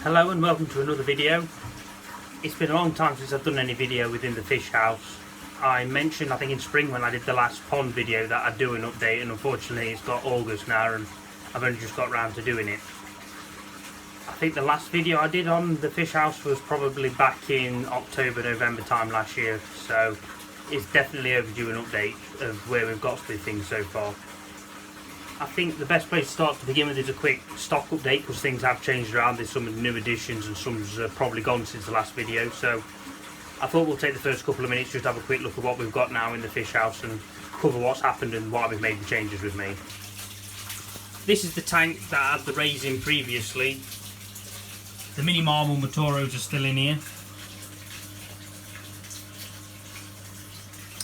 Hello and welcome to another video. It's been a long time since I've done any video within the fish house. I mentioned, I think in spring when I did the last pond video, that I'd do an update, and unfortunately it's got August now and I've only just got round to doing it. I think the last video I did on the fish house was probably back in October, November time last year, so it's definitely overdue an update of where we've got with things so far. I think the best place to start to begin with is a quick stock update, because things have changed around. There's some new additions and some's probably gone since the last video, so I thought we'll take the first couple of minutes just to have a quick look at what we've got now in the fish house and cover what's happened and why we've made the changes we've made. This is the tank that had the rays in previously. The mini marble Matoros are still in here,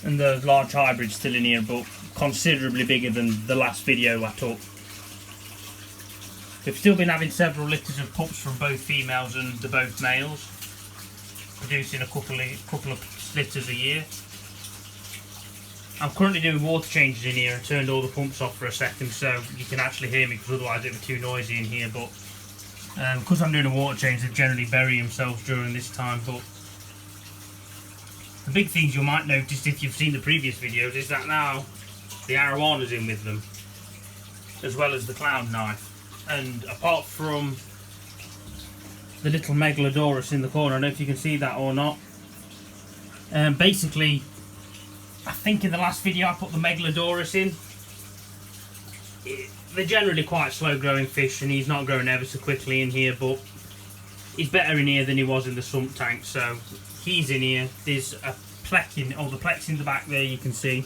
and the large hybrid's still in here, but considerably bigger than the last video I took. We've still been having several litters of pups from both females and the both males, producing a couple of litters a year. I'm currently doing water changes in here and turned all the pumps off for a second so you can actually hear me, because otherwise it would be too noisy in here. But because I'm doing a water change, they generally bury themselves during this time. But the big things you might notice if you've seen the previous videos is that now the arowana's in with them, as well as the clown knife. And apart from the little Megalodorus in the corner, I don't know if you can see that or not. Basically, I think in the last video I put the Megalodorus in. They're generally quite slow growing fish, and he's not growing ever so quickly in here, but he's better in here than he was in the sump tank, so he's in here. There's a plec in, the plex in the back there, you can see.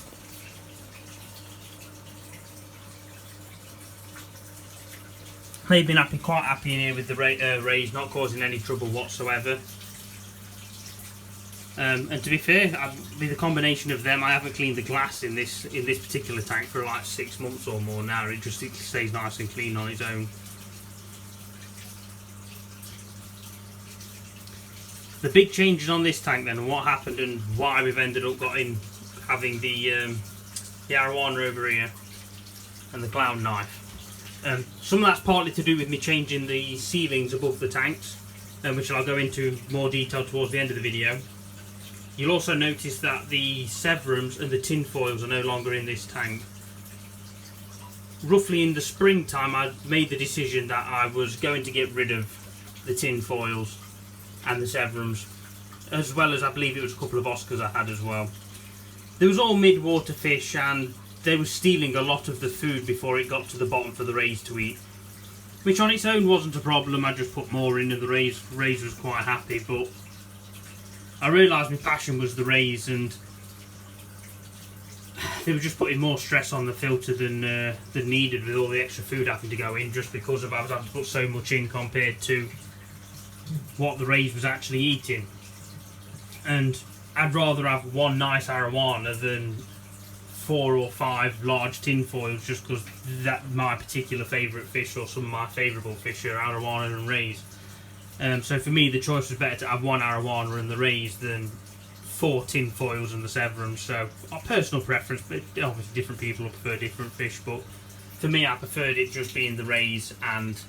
They've been quite happy in here with the rays, not causing any trouble whatsoever. And to be fair, with the combination of them, I haven't cleaned the glass in this particular tank for like 6 months or more now. It stays nice and clean on its own. The big changes on this tank then, and what happened and why we've ended up having the arowana over here and the clown knife. Some of that's partly to do with me changing the ceilings above the tanks, which I'll go into more detail towards the end of the video. You'll also notice that the Severums and the tin foils are no longer in this tank. Roughly in the springtime, I made the decision that I was going to get rid of the tin foils and the Severums, as well as I believe it was a couple of Oscars I had as well. There was all mid-water fish, and they were stealing a lot of the food before it got to the bottom for the rays to eat, which on its own wasn't a problem. I just put more in and the rays was quite happy, but I realised my passion was the rays, and they were just putting more stress on the filter than needed, with all the extra food having to go in, just because I was having to put so much in compared to what the rays was actually eating. And I'd rather have one nice arowana than 4 or 5 large tin foils, just because that's my particular favourite fish, or some of my favourable fish are arowana and rays. So for me, the choice was better to have one arowana and the rays than 4 tin foils and the Severums. So our personal preference, but obviously different people prefer different fish, but for me I preferred it just being the rays and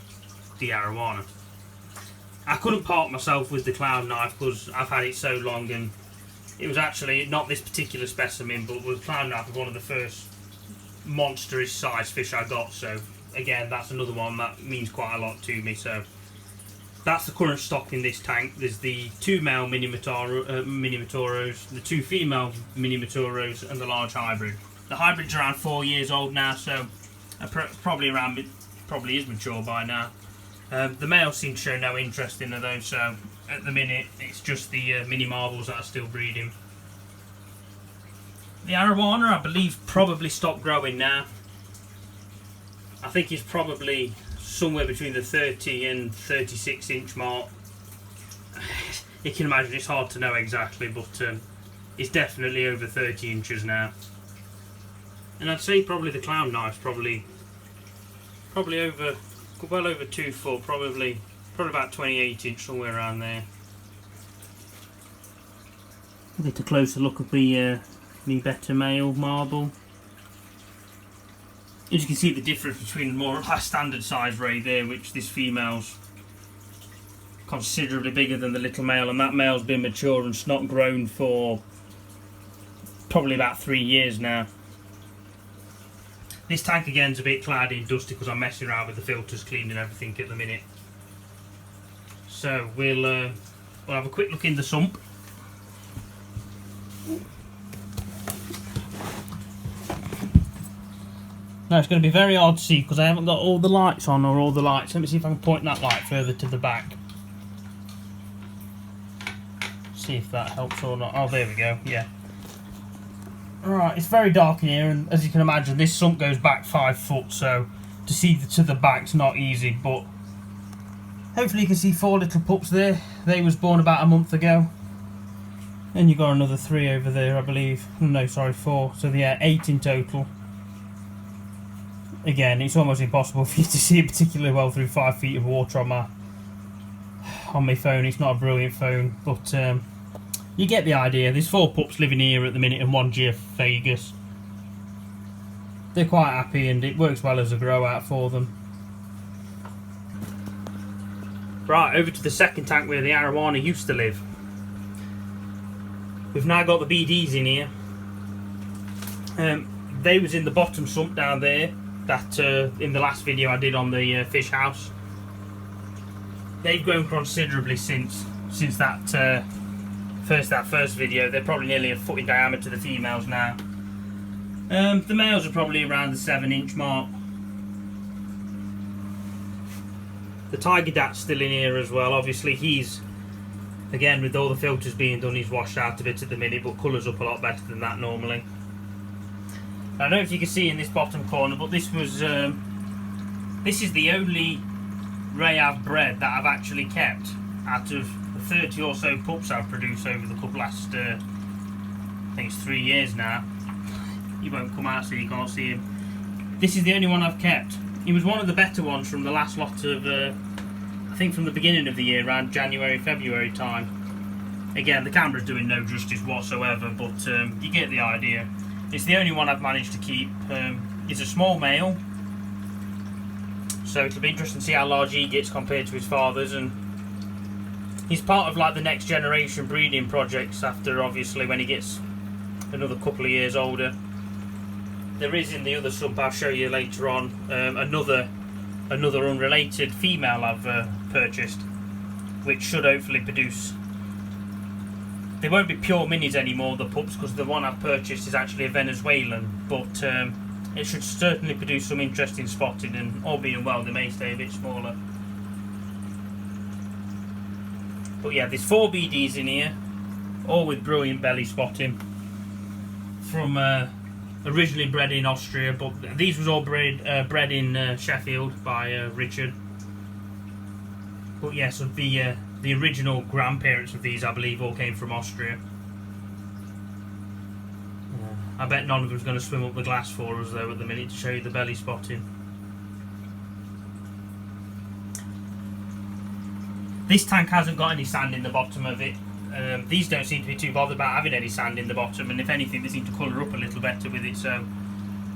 the arowana. I couldn't part myself with the clown knife because I've had it so long, and it was actually not this particular specimen, but the clown knife was one of the first monstrous size fish I got. So again, that's another one that means quite a lot to me. So that's the current stock in this tank. There's the 2 male mini Matoros, the 2 female mini Matoros, and the large hybrid. The hybrid's around 4 years old now, so probably is mature by now. The males seem to show no interest in those, so at the minute it's just the mini marbles that are still breeding. The arowana, I believe, probably stopped growing now. I think it's probably somewhere between the 30 and 36 inch mark. You can imagine it's hard to know exactly, but it's definitely over 30 inches now. And I'd say probably the clown knife's probably over, well over 2 foot, probably about 28 inch, somewhere around there. Get a closer look at the better male marble. As you can see, the difference between more or less standard size ray there, which this female's considerably bigger than the little male, and that male's been mature and snot grown for probably about 3 years now. This tank again's a bit cloudy and dusty because I'm messing around with the filters, cleaning everything at the minute. So we'll have a quick look in the sump. Now it's going to be very hard to see because I haven't got all the lights on, or all the lights. Let me see if I can point that light further to the back. See if that helps or not. Oh, there we go, yeah. Alright, it's very dark in here, and as you can imagine this sump goes back 5 foot, so to see to the back's not easy, but hopefully you can see 4 little pups there. They was born about a month ago. And you got another 3 over there, I believe. No, sorry, 4. So yeah, 8 in total. Again, it's almost impossible for you to see it particularly well through 5 feet of water on my phone. It's not a brilliant phone, but you get the idea. There's 4 pups living here at the minute and 1 Geophagus. They're quite happy and it works well as a grow out for them. Right, over to the second tank where the arowana used to live. We've now got the BDs in here. They was in the bottom sump down there, that in the last video I did on the fish house. They've grown considerably since that first video. They're probably nearly a foot in diameter, the females now. The males are probably around the 7-inch mark. The Tiger Dat's still in here as well. Obviously he's, again with all the filters being done, he's washed out a bit at the minute, but colours up a lot better than that normally. I don't know if you can see in this bottom corner, but this is the only ray I've bred that I've actually kept out of the 30 or so pups I've produced over the last I think it's 3 years now. He won't come out so you can't see him. This is the only one I've kept. He was one of the better ones from the last lot of I think from the beginning of the year, around January, February time. Again, the camera's doing no justice whatsoever, but you get the idea. It's the only one I've managed to keep. He's a small male, so it'll be interesting to see how large he gets compared to his fathers, and he's part of like the next generation breeding projects after, obviously, when he gets another couple of years older. There is in the other sump, I'll show you later on, another unrelated female I've purchased, which should hopefully produce. They won't be pure minis anymore, the pups, because the one I've purchased is actually a Venezuelan, but it should certainly produce some interesting spotting, and all being well they may stay a bit smaller. But yeah, there's 4 BDs in here, all with brilliant belly spotting, from originally bred in Austria, but these was all bred in Sheffield by Richard. But yeah, so the original grandparents of these, I believe, all came from Austria. I bet none of them's going to swim up the glass for us though at the minute to show you the belly spotting. This tank hasn't got any sand in the bottom of it. These don't seem to be too bothered about having any sand in the bottom, and if anything they seem to colour up a little better with it, so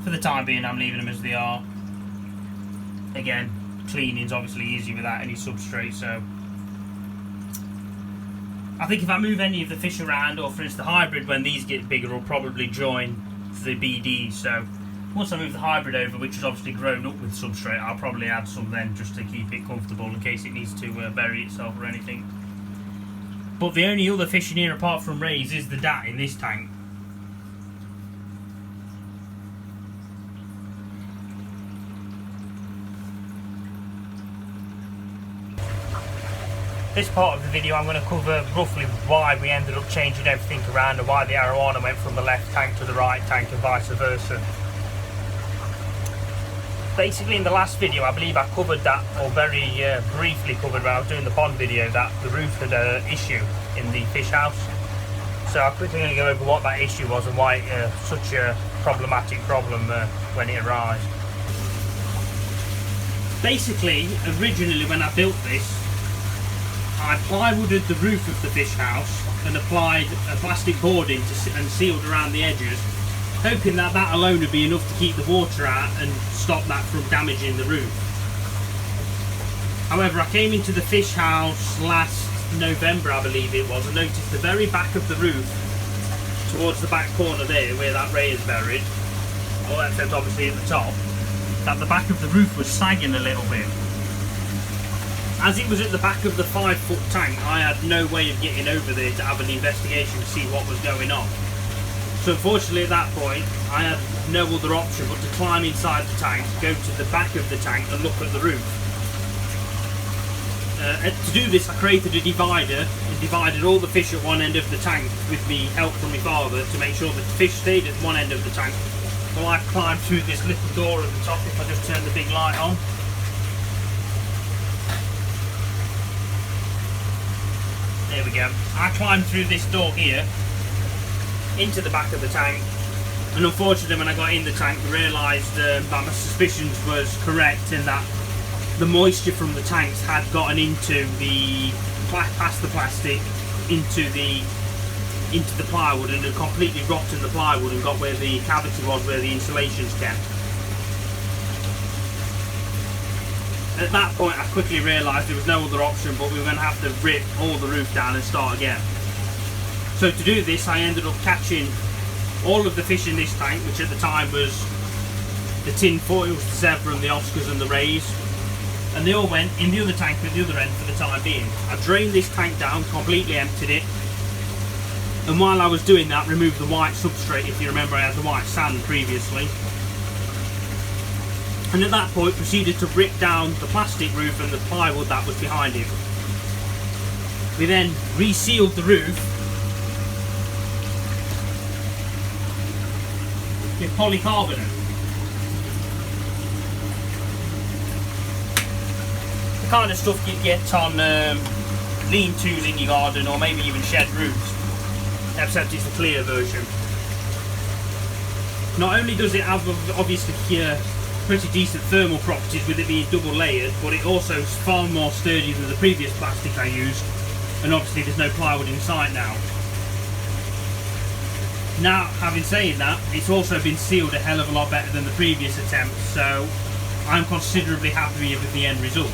for the time being I'm leaving them as they are. Again, cleaning's obviously easy without any substrate, so I think if I move any of the fish around, or for instance the hybrid, when these get bigger, will probably join the BD. So once I move the hybrid over, which is obviously grown up with substrate, I'll probably add some then just to keep it comfortable in case it needs to bury itself or anything. But the only other fish in here apart from rays is the dat in this tank. This part of the video I'm going to cover roughly why we ended up changing everything around and why the arowana went from the left tank to the right tank and vice versa. Basically in the last video I believe I covered that, or very briefly covered when I was doing the pond video, that the roof had an issue in the fish house. So I'm quickly going to go over what that issue was and why such a problematic problem when it arose. Basically, originally when I built this, I plywooded the roof of the fish house and applied a plastic boarding and sealed around the edges, hoping that that alone would be enough to keep the water out and stop that from damaging the roof. However, I came into the fish house last November, I believe it was, and noticed the very back of the roof, towards the back corner there, where that ray is buried, all except obviously at the top, that the back of the roof was sagging a little bit. As it was at the back of the 5-foot tank, I had no way of getting over there to have an investigation to see what was going on. So unfortunately at that point, I had no other option but to climb inside the tank, go to the back of the tank and look at the roof. To do this, I created a divider and divided all the fish at one end of the tank with the help from my father to make sure that the fish stayed at one end of the tank. So I climbed through this little door at the top, if I just turn the big light on. There we go. I climbed through this door here into the back of the tank, and unfortunately when I got in the tank I realised that my suspicions was correct, and that the moisture from the tanks had gotten into the past the plastic into the plywood and had completely rotten the plywood and got where the cavity was, where the insulation's kept. At that point I quickly realised there was no other option, but we were going to have to rip all the roof down and start again. So to do this I ended up catching all of the fish in this tank, which at the time was the tin foils, the zebra and the Oscars and the rays, and they all went in the other tank at the other end for the time being. I drained this tank down, completely emptied it, and while I was doing that removed the white substrate. If you remember, I had the white sand previously. And at that point proceeded to rip down the plastic roof and the plywood that was behind it. We then resealed the roof with polycarbonate. The kind of stuff you get on lean-tos in your garden, or maybe even shed roofs, except it's the clear version. Not only does it have obviously pretty decent thermal properties with it being double layered, but it also is far more sturdy than the previous plastic I used, and obviously there's no plywood inside now. Now, having said that, it's also been sealed a hell of a lot better than the previous attempt, so I'm considerably happier with the end result.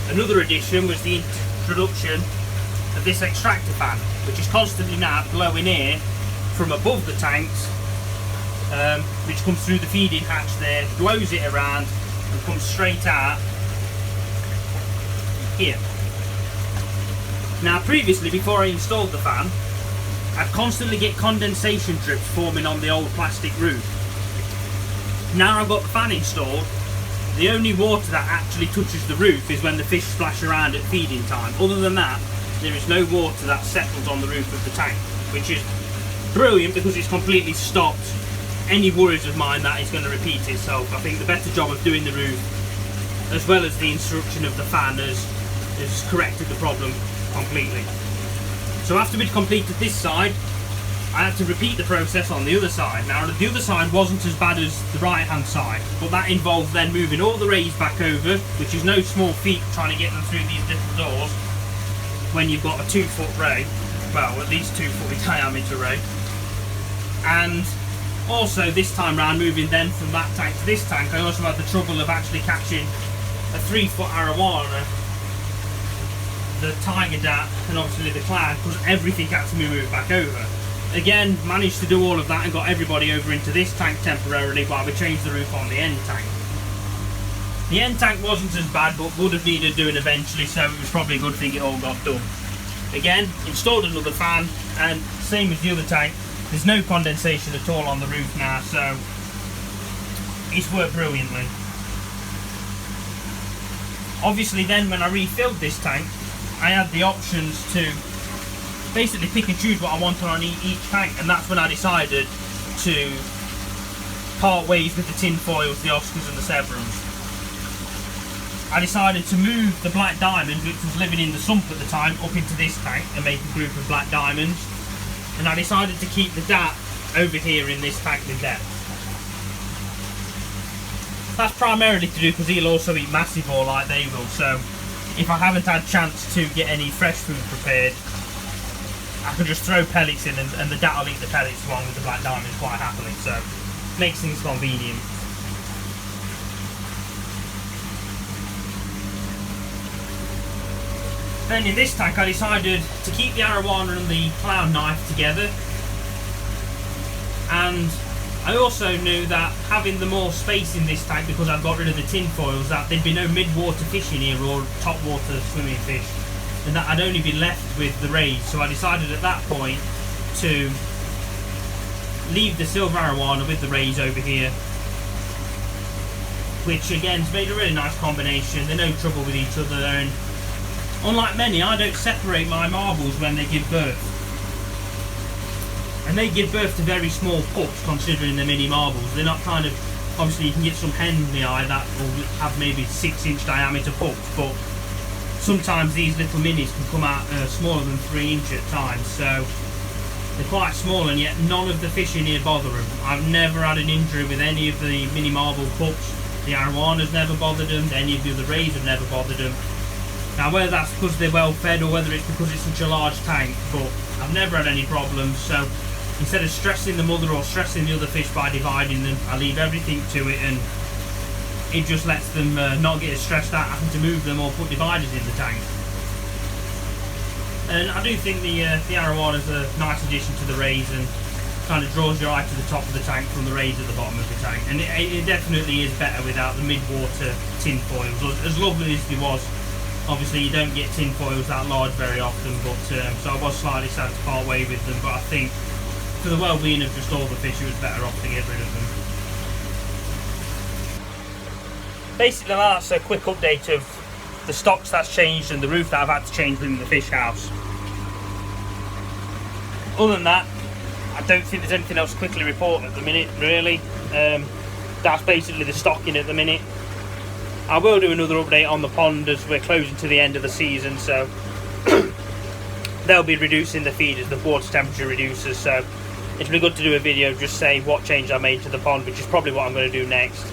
Another addition was the introduction of this extractor fan, which is constantly now blowing air from above the tanks, which comes through the feeding hatch there, blows it around and comes straight out here. Now previously, before I installed the fan, I'd constantly get condensation drips forming on the old plastic roof. Now I've got the fan installed, the only water that actually touches the roof is when the fish splash around at feeding time. Other than that, there is no water that settles on the roof of the tank, which is brilliant because it's completely stopped any worries of mine that it's going to repeat itself. I think the better job of doing the roof, as well as the instruction of the fan, has corrected the problem completely. So after we'd completed this side, I had to repeat the process on the other side. Now the other side wasn't as bad as the right hand side, but that involved then moving all the rays back over, which is no small feat trying to get them through these little doors when you've got a 2-foot ray, well at least 2-foot diameter ray. And also this time round, moving then from that tank to this tank, I also had the trouble of actually catching a 3-foot arowana, the tiger dat and obviously the cloud, because everything had to be moved back over. Again, managed to do all of that and got everybody over into this tank temporarily while we changed the roof on the end tank. The end tank wasn't as bad, but would have needed doing eventually, so it was probably a good thing it all got done. Again, installed another fan, and same as the other tank, there's no condensation at all on the roof now, so it's worked brilliantly. Obviously then when I refilled this tank, I had the options to basically pick and choose what I wanted on each tank, and that's when I decided to part ways with the tin foils, the Oscars and the Severums. I decided to move the black diamond, which was living in the sump at the time, up into this tank and make a group of black diamonds, and I decided to keep the dat over here in this tank with them. That's primarily to do because he'll also eat massivore like they will, so if I haven't had a chance to get any fresh food prepared, I can just throw pellets in and the dat will eat the pellets along with the black diamond quite happily, so makes things convenient. Then in this tank I decided to keep the Arowana and the Clown Knife together, and I also knew that having the more space in this tank, because I've got rid of the tin foils, that there'd be no mid-water fish in here or top-water swimming fish, and that I'd only be left with the rays. So I decided at that point to leave the silver Arowana with the rays over here, which again has made a really nice combination. They're no trouble with each other, and unlike many, I don't separate my marbles when they give birth. And they give birth to very small pups, considering they're mini marbles. They're not kind of, obviously you can get some Henley that will have maybe 6-inch diameter pups, but sometimes these little minis can come out smaller than 3 inch at times, so they're quite small, and yet none of the fish in here bother them. I've never had an injury with any of the mini marble pups. The Arowanas never bothered them, any of the other rays have never bothered them. Now whether that's because they're well fed or whether it's because it's such a large tank, but I've never had any problems. So instead of stressing the mother or stressing the other fish by dividing them, I leave everything to it, and it just lets them not get as stressed out having to move them or put dividers in the tank. And I do think the Arowana is a nice addition to the rays, and kind of draws your eye to the top of the tank from the rays at the bottom of the tank. And it definitely is better without the mid-water tin foils, as lovely as they was. Obviously you don't get tin foils that large very often, but so I was slightly sad to part way with them, but I think for the well-being of just all the fish it was better off to get rid of them. Basically that's a quick update of the stocks that's changed and the roof that I've had to change within the fish house. Other than that, I don't think there's anything else to quickly report at the minute, really. That's basically the stocking at the minute. I will do another update on the pond as we're closing to the end of the season, so they'll be reducing the feed as the water temperature reduces, so it'll be good to do a video just saying what change I made to the pond, which is probably what I'm going to do next.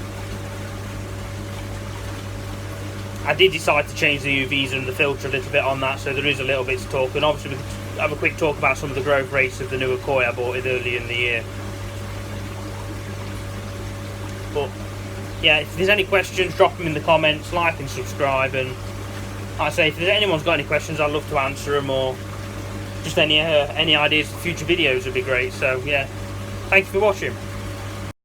I did decide to change the UVs and the filter a little bit on that, so there is a little bit to talk, and obviously we can have a quick talk about some of the growth rates of the newer koi I bought early in the year. But yeah, if there's any questions, drop them in the comments, like and subscribe, and like I say, if anyone's got any questions, I'd love to answer them, or just any ideas for future videos would be great. So yeah, thank you for watching.